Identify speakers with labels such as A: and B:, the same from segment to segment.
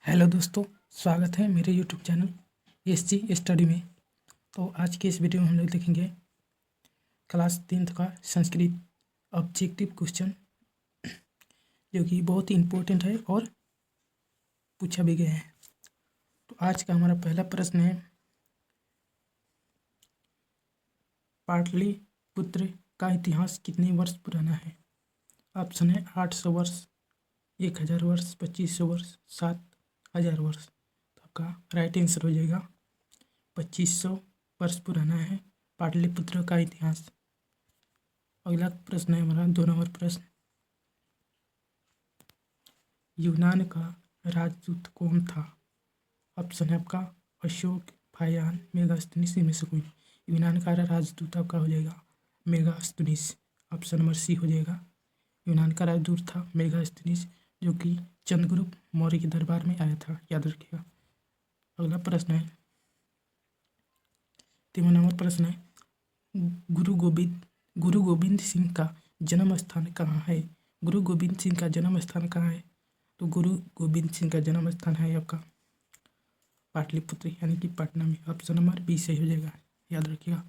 A: Hello दोस्तों, स्वागत है मेरे यूट्यूब चैनल SG स्टडी में। तो आज के इस वीडियो में हम लोग देखेंगे क्लास 10th का संस्कृत ऑब्जेक्टिव क्वेश्चन, जो कि बहुत ही इम्पोर्टेंट है और पूछा भी गया है। तो आज का हमारा पहला प्रश्न है, पाटलिपुत्र का इतिहास कितने वर्ष पुराना है? ऑप्शन है 800 वर्ष, 1000 वर्ष, 2500 वर्ष, 7000 वर्ष। तो आपका राइट आंसर हो जाएगा 2500 वर्ष पुराना है पाटलिपुत्र का इतिहास। अगला प्रश्न है हमारा 2 नंबर प्रश्न, यूनान का राजदूत कौन था? ऑप्शन है आपका अशोक, फायान, मेगास्थनीस इनमें से कोई। यूनान का राजदूत आपका हो जाएगा मेगास्थनीस। ऑप्शन नंबर सी हो जाएगा। यूनान का राजदूत था मेगास्थनीस, जो कि चंद्रगुप्त मौर्य के दरबार में आया था, याद रखिएगा। अगला प्रश्न है 3 नंबर प्रश्न है, गुरु गोविंद सिंह का जन्म स्थान कहाँ है? गुरु गोविंद सिंह का जन्म स्थान कहाँ है? तो गुरु गोविंद सिंह का जन्म स्थान है आपका पाटलिपुत्र यानी कि पटना में। ऑप्शन नंबर बी सही हो जाएगा, याद रखिएगा।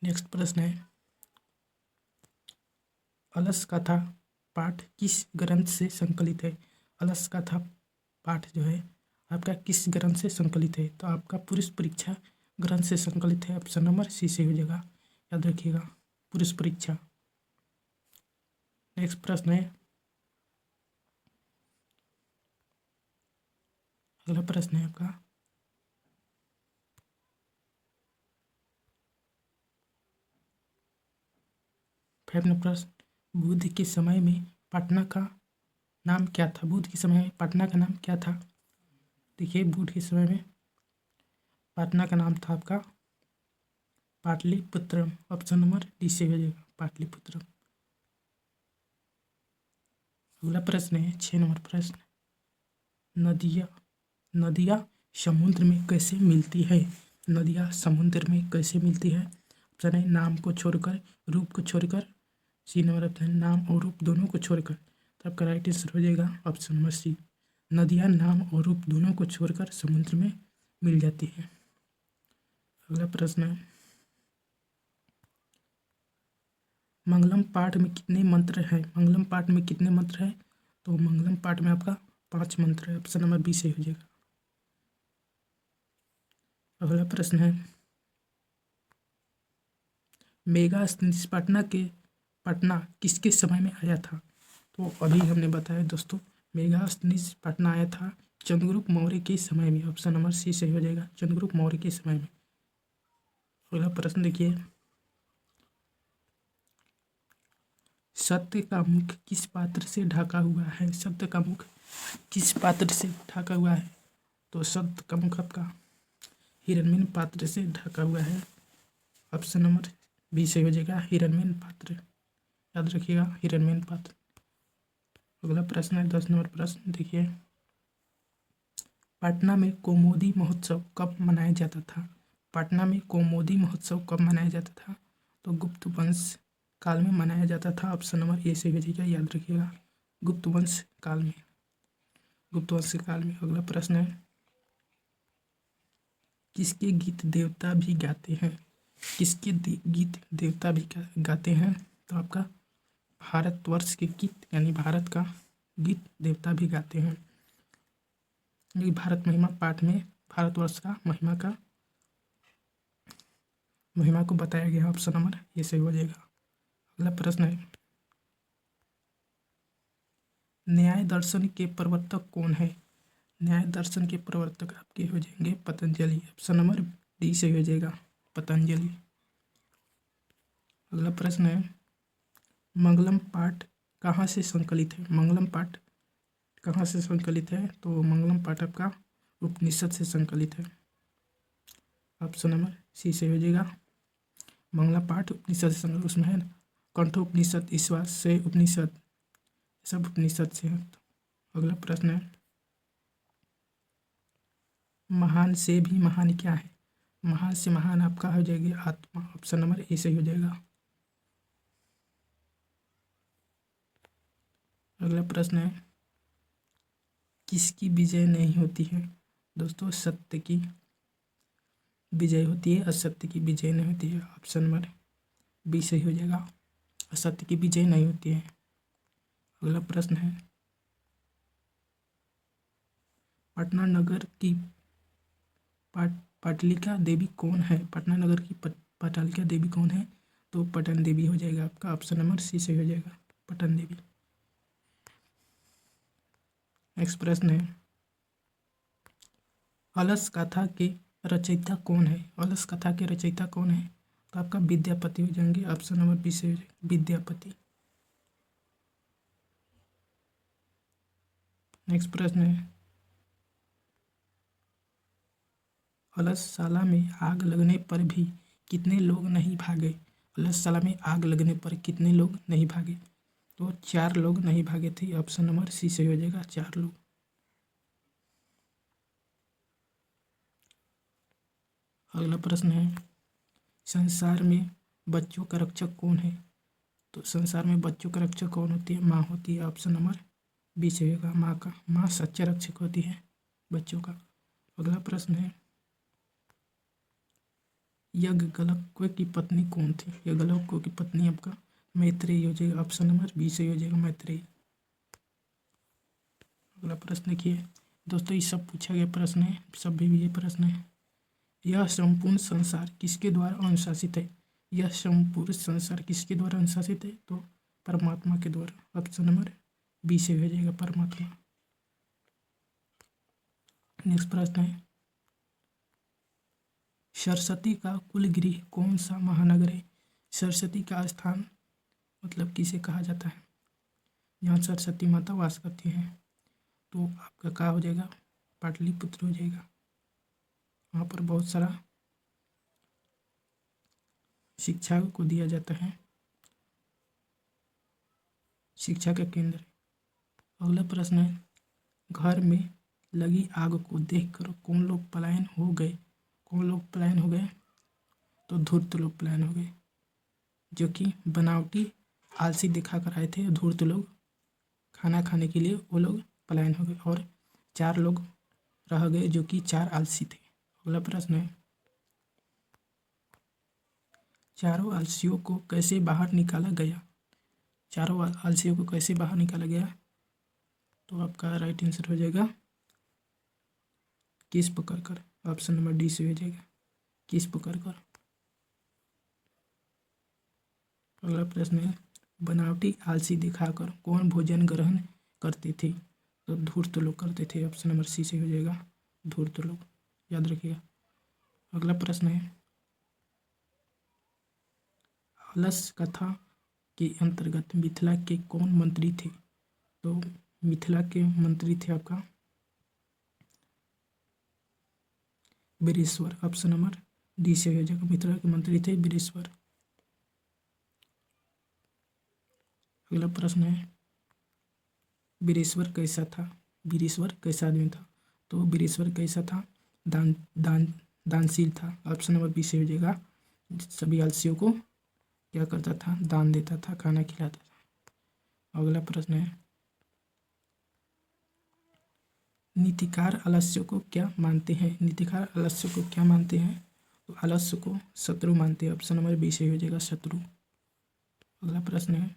A: नेक्स्ट प्रश्न है, अलस कथा पाठ किस ग्रंथ से संकलित है? अलस कथा पाठ जो है आपका किस ग्रंथ से संकलित है? तो आपका पुरुष परीक्षा ग्रंथ से संकलित है। ऑप्शन नंबर सी सही हो जाएगा, याद रखिएगा, पुरुष परीक्षा। नेक्स्ट प्रश्न है, अगला प्रश्न है आपका 5 नंबर प्रश्न, बुद्ध के समय में पटना का नाम क्या था? बुद्ध के समय में पटना का नाम क्या था? देखिए, बुद्ध के समय में पटना का नाम था आपका पाटलिपुत्रम। ऑप्शन नंबर डी से हो जाएगा, पाटलिपुत्रम। अगला प्रश्न है 6 नंबर प्रश्न, नदियाँ समुद्र में कैसे मिलती है? नदियाँ समुद्र में कैसे मिलती है? ऑप्शन है नाम को छोड़कर, रूप को छोड़कर। सी नंबर ऑप्शन, नाम और रूप दोनों को छोड़कर। तो आपका राइट आंसर हो जाएगा ऑप्शन नंबर सी। नदियाँ नाम और रूप दोनों को छोड़कर समुद्र में मिल जाती है। अगला प्रश्न है, मंगलम पाठ में कितने मंत्र हैं? मंगलम पाठ में कितने मंत्र हैं? तो मंगलम पाठ में आपका 5 मंत्र है। ऑप्शन नंबर बी सही हो जाएगा। अगला प्रश्न है, मेगास्थनीस पटना किसके समय में आया था? तो अभी हमने बताया दोस्तों, मेगास्थनीस पटना आया था चंद्रगुप्त मौर्य के समय में। ऑप्शन नंबर सी सही हो जाएगा, चंद्रगुप्त मौर्य के समय में। अगला प्रश्न देखिए, सत्य का मुख किस पात्र से ढका हुआ है? सत्य का मुख किस पात्र से ढका हुआ है? तो सत्य का मुख आपका हिरण्मयी पात्र से ढका हुआ है। ऑप्शन नंबर बी सही हो जाएगा, हिरण्मयी पात्र, याद रखिएगा, हिरण्मयी पात्र। अगला प्रश्न है 10 नंबर प्रश्न देखिए, पटना में कौमुदी महोत्सव कब मनाया जाता था? पटना में कौमुदी महोत्सव कब मनाया जाता था? तो गुप्त वंश काल में मनाया जाता था। ऑप्शन नंबर ए सही हो जाएगा, याद रखिएगा, गुप्त वंश काल में, गुप्त वंश काल में। अगला प्रश्न है, किसके गीत देवता भी गाते हैं? किसके गीत देवता भी गाते हैं? तो आपका भारतवर्ष के गीत यानी भारत का गीत देवता भी गाते हैं। ये भारत महिमा पाठ में भारतवर्ष का महिमा को बताया गया। ऑप्शन नंबर ये सही हो जाएगा। अगला प्रश्न है, न्याय दर्शन के प्रवर्तक कौन है? न्याय दर्शन के प्रवर्तक आपके हो जाएंगे पतंजलि। ऑप्शन नंबर डी सही हो जाएगा, पतंजलि। अगला प्रश्न है, मंगलम पाठ कहाँ से संकलित है? मंगलम पाठ कहाँ से संकलित है? तो मंगलम पाठ आपका उपनिषद से संकलित है। ऑप्शन नंबर सी सही हो जाएगा, मंगला पाठ उपनिषद से संकलित। उसमें है कंठोपनिषद, ईश्वास से उपनिषद, सब उपनिषद से है। अगला प्रश्न है, महान से भी महान क्या है? महान से महान आपका हो जाएगी आत्मा। ऑप्शन नंबर ए सही हो जाएगा। अगला प्रश्न है, किसकी विजय नहीं होती है? दोस्तों सत्य की विजय होती है, असत्य की विजय नहीं होती है। ऑप्शन नंबर बी सही हो जाएगा, असत्य की विजय नहीं होती है। अगला प्रश्न है, पटना नगर की पाटलिका देवी कौन है? पटना नगर की पाटलिका देवी कौन है? तो पटन देवी हो जाएगा आपका, ऑप्शन नंबर सी सही हो जाएगा, पटन देवी। नेक्स्ट प्रश्न है, अलस कथा के रचयिता कौन है? अलस कथा के रचयिता कौन है? तो आपका विद्यापति हो जाएंगे, ऑप्शन नंबर बी से हो जाएगा, विद्यापति। नेक्स्ट प्रश्न है, अलसशाला में आग लगने पर भी कितने लोग नहीं भागे? अलसशाला में आग लगने पर कितने लोग नहीं भागे? तो 4 लोग नहीं भागे थे, ऑप्शन नंबर सी सही हो जाएगा, 4 लोग। अगला प्रश्न है, संसार में बच्चों का रक्षक कौन है? तो संसार में बच्चों का रक्षक कौन होती है? माँ होती है, ऑप्शन नंबर बी सही होगा, माँ सच्चा रक्षक होती है बच्चों का। अगला प्रश्न है, याज्ञवल्क्य की पत्नी कौन थी? याज्ञवल्क्य की पत्नी आपका मैत्रेयी हो जाएगा, ऑप्शन नंबर बी सही हो जाएगा, मैत्रेयी। अगला प्रश्न देखिए दोस्तों, ये सब पूछा गया प्रश्न है, सब भी ये प्रश्न है, यह संपूर्ण संसार किसके द्वारा अनुशासित है? यह संपूर्ण संसार किसके द्वारा अनुशासित है? तो परमात्मा के द्वारा, ऑप्शन नंबर बी से हो जाएगा, परमात्मा। नेक्स्ट प्रश्न है, सरस्वती का कुलगृह कौन सा महानगर है? सरस्वती का स्थान मतलब किसे कहा जाता है? जहाँ सरस्वती माता वास करती हैं, तो आपका क्या हो जाएगा? पाटलिपुत्र हो जाएगा। वहाँ पर बहुत सारा शिक्षा को दिया जाता है, शिक्षा का केंद्र। अगला प्रश्न है, घर में लगी आग को देखकर कौन लोग पलायन हो गए? कौन लोग पलायन हो गए? तो धूर्त लोग पलायन हो गए, जो कि बनावटी आलसी दिखा कर आए थे धूर्त लोग, खाना खाने के लिए वो लोग पलायन हो गए, और 4 लोग रह गए जो कि 4 आलसी थे। अगला प्रश्न है, चारों आलसियों को कैसे बाहर निकाला गया? चारों आलसियों को कैसे बाहर निकाला गया? तो आपका राइट आंसर हो जाएगा केस पकड़कर, ऑप्शन नंबर डी से हो जाएगा, केस पकड़कर। अगला प्रश्न है, बनावटी आलसी दिखाकर कौन भोजन ग्रहण करते थे? तो धूर्त लोग करते थे, ऑप्शन नंबर सी से हो जाएगा, धूर्त लोग, याद रखिएगा। अगला प्रश्न है, अलस कथा के अंतर्गत मिथिला के कौन मंत्री थे? तो मिथिला के मंत्री थे आपका वीरेश्वर, ऑप्शन नंबर डी से हो जाएगा, मिथिला के मंत्री थे वीरेश्वर। अगला प्रश्न है, वीरेश्वर कैसा था? वीरेश्वर कैसा आदमी था? तो वीरेश्वर कैसा था? दान दान दानशील था, ऑप्शन नंबर बी से हो जाएगा, सभी आलसियों को क्या करता था? दान देता था, खाना खिलाता था। अगला प्रश्न है, नीतिकार आलस्य को क्या मानते हैं? नीतिकार आलस्य को क्या मानते हैं? तो आलस्य को शत्रु मानते हैं, ऑप्शन नंबर बी से हो जाएगा, शत्रु। अगला प्रश्न है,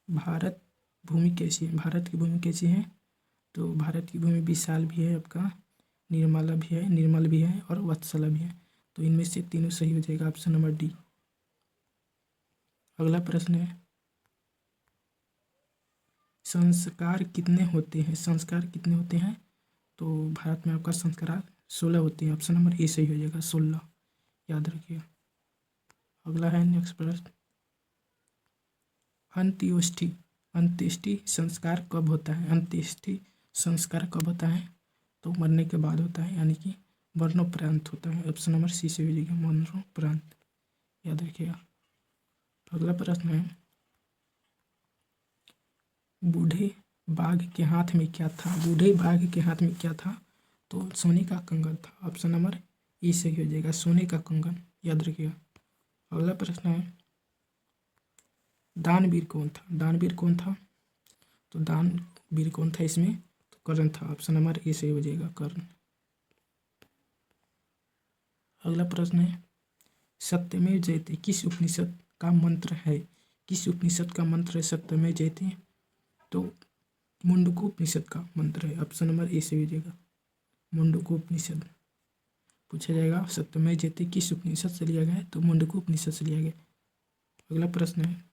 A: भारत भूमि कैसी है? भारत की भूमि कैसी है? तो भारत की भूमि विशाल भी है आपका, निर्मला भी है, निर्मल भी है और वत्सला भी है, तो इनमें से तीनों सही हो जाएगा, ऑप्शन नंबर डी। अगला प्रश्न है, संस्कार कितने होते हैं? संस्कार कितने होते हैं? तो भारत में आपका संस्कार 16 होते हैं, ऑप्शन नंबर ए सही हो जाएगा, 16, याद रखिएगा। अगला है नेक्स्ट प्रश्न, अंत्येष्टि अंत्येष्टि संस्कार कब होता है? अंत्येष्टि संस्कार कब होता है? तो मरने के बाद होता है, यानी कि मरणोपरांत होता है, ऑप्शन नंबर सी से हो जाएगा, मरणोपरांत, याद रखिएगा। अगला प्रश्न है, बूढ़े बाघ के हाथ में क्या था? बूढ़े बाघ के हाथ में क्या था? तो सोने का कंगन था, ऑप्शन नंबर ए सही हो जाएगा, सोने का कंगन, याद रखिएगा। अगला प्रश्न है, दानवीर कौन था? दानवीर कौन था? तो वीर कौन था इसमें? तो कर्ण था। ऑप्शन नंबर ए सही हो जाएगा, कर्ण। अगला प्रश्न है सत्यमेव जयते किस उपनिषद का मंत्र है? किस उपनिषद का मंत्र है सत्यमेव जयते? तो मुंडको उपनिषद का मंत्र है। ऑप्शन नंबर ए सही हो जाएगा, मुंडको उपनिषद। पूछा जाएगा सत्यमेव जयते किस उपनिषद से लिया गया है? तो मुंडको उपनिषद से लिया गया। अगला प्रश्न है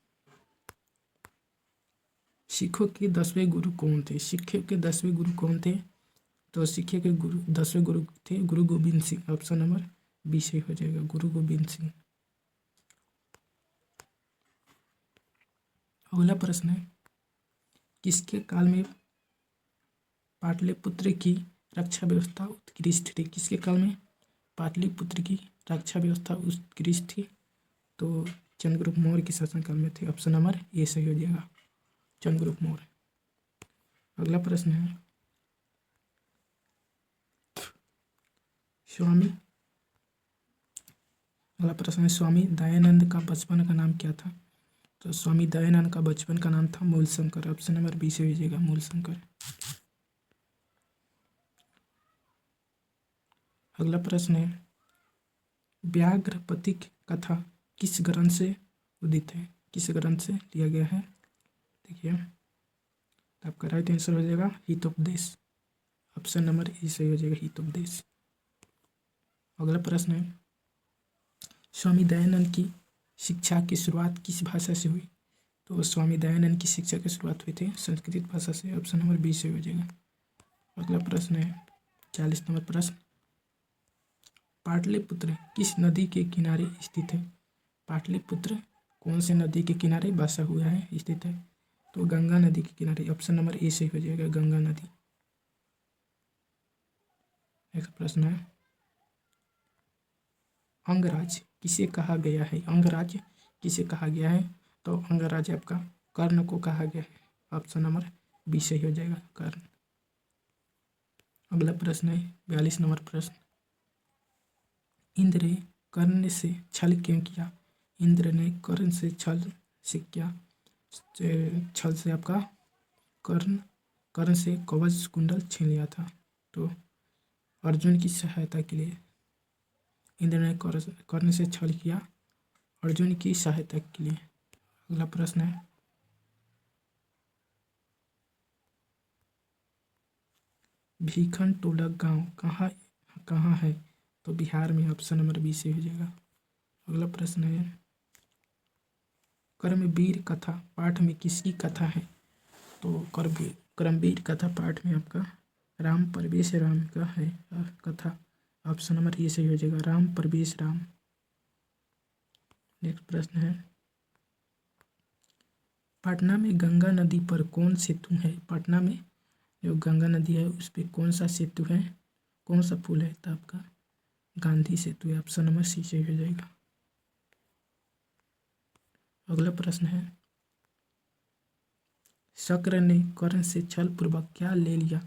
A: सिखों के 10वें गुरु कौन थे? सिखों के 10वें गुरु कौन थे? तो सिखों के 10वें गुरु थे Guru Gobind Singh. Option number B सही हो जाएगा, गुरु गोविंद सिंह। अगला प्रश्न है किसके काल में पाटलिपुत्र की रक्षा व्यवस्था उत्कृष्ट थी? किसके काल में पाटलिपुत्र की रक्षा व्यवस्था उत्कृष्ट थी? तो चंद्रगुप्त मौर्य के शासनकाल में थे। ऑप्शन नंबर ए सही हो जाएगा, चंद्रगुप्त मौर्य। अगला प्रश्न है स्वामी दयानंद का बचपन का नाम क्या था? तो स्वामी दयानंद का बचपन का नाम था मूलशंकर। ऑप्शन नंबर बी से हो जाएगा, मूलशंकर। अगला प्रश्न है व्याघ्रपति कथा किस ग्रंथ से उदित है? किस ग्रंथ से लिया गया है? देखिए आपका राइट आंसर हो जाएगा हितोपदेश। ऑप्शन नंबर ए सही हो जाएगा, हितोपदेश। अगला प्रश्न है स्वामी दयानंद की शिक्षा की शुरुआत किस भाषा से हुई? तो स्वामी दयानंद की शिक्षा की शुरुआत हुई थी संस्कृत भाषा से। ऑप्शन नंबर बी से हो जाएगा। अगला प्रश्न है 40 नंबर प्रश्न पाटलिपुत्र किस नदी के किनारे स्थित है? पाटलिपुत्र कौन से नदी के किनारे बसा हुआ है, स्थित है? तो गंगा नदी के किनारे। ऑप्शन नंबर ए से हो जाएगा, गंगा नदी। नेक्स्ट प्रश्न है अंगराज किसे कहा गया है? अंगराज किसे कहा गया है? तो अंगराज आपका कर्ण को कहा गया है। ऑप्शन नंबर बी सही हो जाएगा, कर्ण। अगला प्रश्न है 42 नंबर प्रश्न इंद्र ने कर्ण से छल क्यों किया? इंद्र ने कर्ण से छल से क्या छल से आपका कर्ण से कवच कुंडल छीन लिया था। तो अर्जुन की सहायता के लिए इंद्र ने कर्ण से छल किया, अर्जुन की सहायता के लिए। अगला प्रश्न है भीखन टोला गांव कहाँ है? तो बिहार में। ऑप्शन नंबर बी से हो जाएगा। अगला प्रश्न है कर्मवीर कथा पाठ में किसकी कथा है? तो कर्मवीर कथा पाठ में आपका राम परवेश राम का है कथा। ऑप्शन नंबर ए सही हो जाएगा, राम परवेश राम। नेक्स्ट प्रश्न है पटना में गंगा नदी पर कौन सेतु है? पटना में जो गंगा नदी है उस पर कौन सा सेतु है, कौन सा पुल है? तो आपका गांधी सेतु है। ऑप्शन नंबर सी सही हो जाएगा। अगला प्रश्न है शक्र ने कर्ण से छल पूर्वक क्या ले लिया?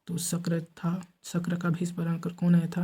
A: तो शक्र का भेष बनाकर कौन आया था?